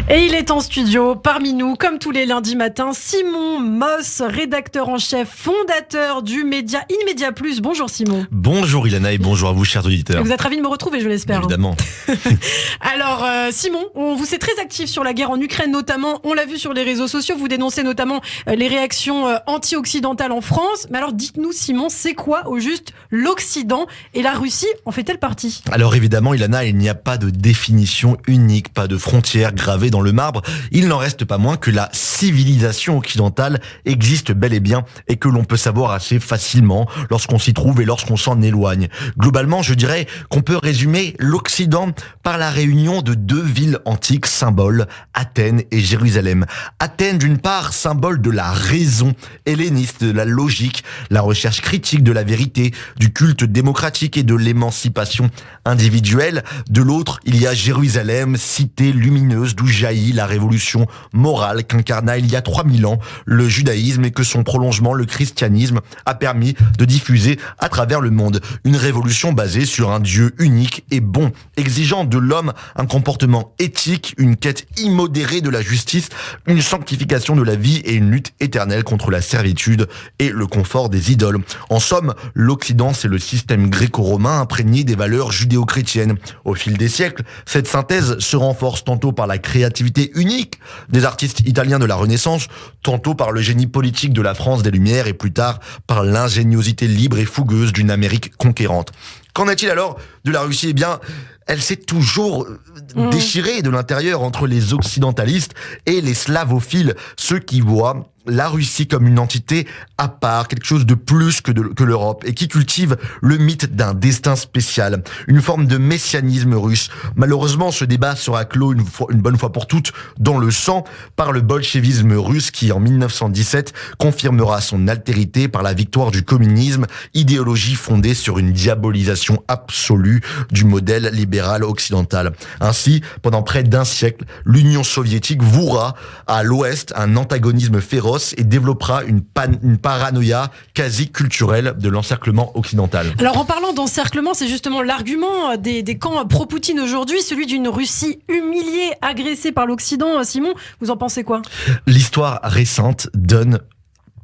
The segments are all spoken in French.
Et il est en studio, parmi nous, comme tous les lundis matins, Simon Moss, rédacteur en chef, fondateur du média Immédiat Plus. Bonjour Simon. Bonjour Ilana et bonjour à vous chers auditeurs. Vous êtes ravis de me retrouver, je l'espère. Évidemment. Alors Simon, vous êtes très actif sur la guerre en Ukraine notamment, on l'a vu sur les réseaux sociaux, vous dénoncez notamment les réactions anti-occidentales en France. Mais alors dites-nous Simon, c'est quoi au juste l'Occident et la Russie en fait-elle partie? Alors évidemment Ilana, il n'y a pas de définition unique, pas de frontières gravées dans le marbre. Il n'en reste pas moins que la civilisation occidentale existe bel et bien et que l'on peut savoir assez facilement lorsqu'on s'y trouve et lorsqu'on s'en éloigne. Globalement, je dirais qu'on peut résumer l'Occident par la réunion de deux villes antiques symboles, Athènes et Jérusalem. Athènes d'une part, symbole de la raison helléniste, de la logique, la recherche critique de la vérité, du culte démocratique et de l'émancipation individuelle. De l'autre, il y a Jérusalem, cité lumineuse d'où jaillit la révolution morale qu'incarna il y a 3000 ans le judaïsme et que son prolongement, le christianisme, a permis de diffuser à travers le monde. Une révolution basée sur un Dieu unique et bon, exigeant de l'homme un comportement éthique, une quête immodérée de la justice, une sanctification de la vie et une lutte éternelle contre la servitude et le confort des idoles. En somme, l'Occident, c'est le système gréco-romain imprégné des valeurs judéo-chrétiennes. Au fil des siècles, cette synthèse se renforce tantôt par la créativité unique des artistes italiens de la Renaissance, tantôt par le génie politique de la France des Lumières et plus tard par l'ingéniosité libre et fougueuse d'une Amérique conquérante. Qu'en est-il alors de la Russie? Eh bien, elle s'est toujours déchirée de l'intérieur entre les occidentalistes et les slavophiles, ceux qui voient la Russie comme une entité à part, quelque chose de plus que l'Europe, et qui cultive le mythe d'un destin spécial, une forme de messianisme russe. Malheureusement, ce débat sera clos une bonne fois pour toutes dans le sang par le bolchevisme russe qui, en 1917, confirmera son altérité par la victoire du communisme, idéologie fondée sur une diabolisation absolue du modèle libéral occidental. Ainsi, pendant près d'un siècle, l'Union soviétique vouera à l'Ouest un antagonisme féroce et développera une paranoïa quasi culturelle de l'encerclement occidental. Alors en parlant d'encerclement, c'est justement l'argument des camps pro-Poutine aujourd'hui, celui d'une Russie humiliée, agressée par l'Occident. Simon, vous en pensez quoi? L'histoire récente donne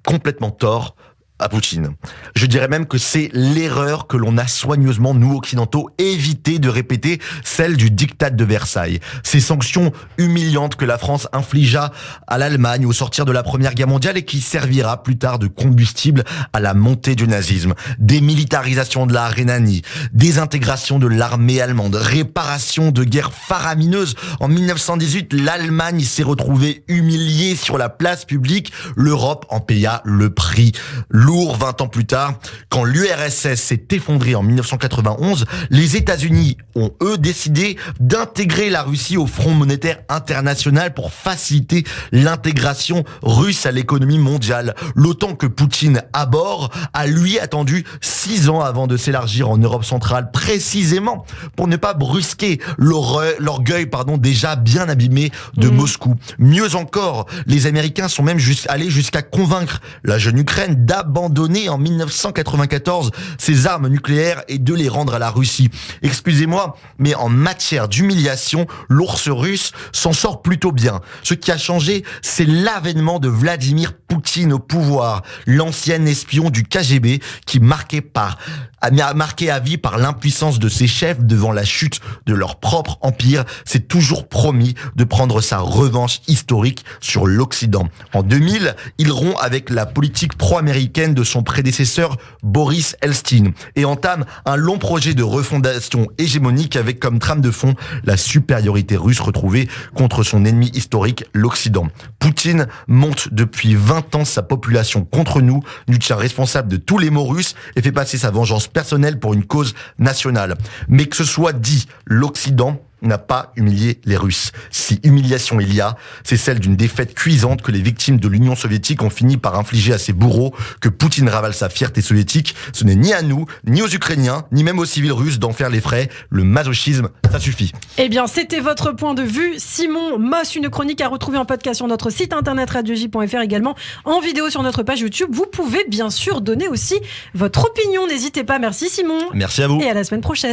complètement tort à Poutine. Je dirais même que c'est l'erreur que l'on a soigneusement, nous occidentaux, évité de répéter, celle du diktat de Versailles. Ces sanctions humiliantes que la France infligea à l'Allemagne au sortir de la Première Guerre mondiale et qui servira plus tard de combustible à la montée du nazisme. Démilitarisation de la Rhénanie, désintégration de l'armée allemande, réparation de guerres faramineuses. En 1918, l'Allemagne s'est retrouvée humiliée sur la place publique. L'Europe en paya le prix. Lourd 20 ans plus tard, quand l'URSS s'est effondrée en 1991, les États-Unis ont eux décidé d'intégrer la Russie au Front monétaire international pour faciliter l'intégration russe à l'économie mondiale. L'OTAN que Poutine aborde a lui attendu 6 ans avant de s'élargir en Europe centrale, précisément pour ne pas brusquer l'orgueil déjà bien abîmé de Moscou. Mieux encore, les Américains sont même allés jusqu'à convaincre la jeune Ukraine d'abandonner en 1994 ses armes nucléaires et de les rendre à la Russie. Excusez-moi, mais en matière d'humiliation, l'ours russe s'en sort plutôt bien. Ce qui a changé, c'est l'avènement de Vladimir Poutine au pouvoir, l'ancien espion du KGB qui marqué à vie par l'impuissance de ses chefs devant la chute de leur propre empire, s'est toujours promis de prendre sa revanche historique sur l'Occident. En 2000, il rompt avec la politique pro-américaine de son prédécesseur Boris Eltsine et entame un long projet de refondation hégémonique avec comme trame de fond la supériorité russe retrouvée contre son ennemi historique, l'Occident. Poutine monte depuis 20 ans sa population contre nous, nous tient responsable de tous les maux russes et fait passer sa vengeance personnelle pour une cause nationale. Mais que ce soit dit, l'Occident n'a pas humilié les Russes. Si humiliation il y a, c'est celle d'une défaite cuisante que les victimes de l'Union soviétique ont fini par infliger à ses bourreaux, que Poutine ravale sa fierté soviétique. Ce n'est ni à nous, ni aux Ukrainiens, ni même aux civils russes d'en faire les frais. Le masochisme, ça suffit. Eh bien, c'était votre point de vue. Simon Moss, une chronique à retrouver en podcast sur notre site internet radioj.fr, également en vidéo sur notre page YouTube. Vous pouvez bien sûr donner aussi votre opinion. N'hésitez pas. Merci Simon. Merci à vous. Et à la semaine prochaine.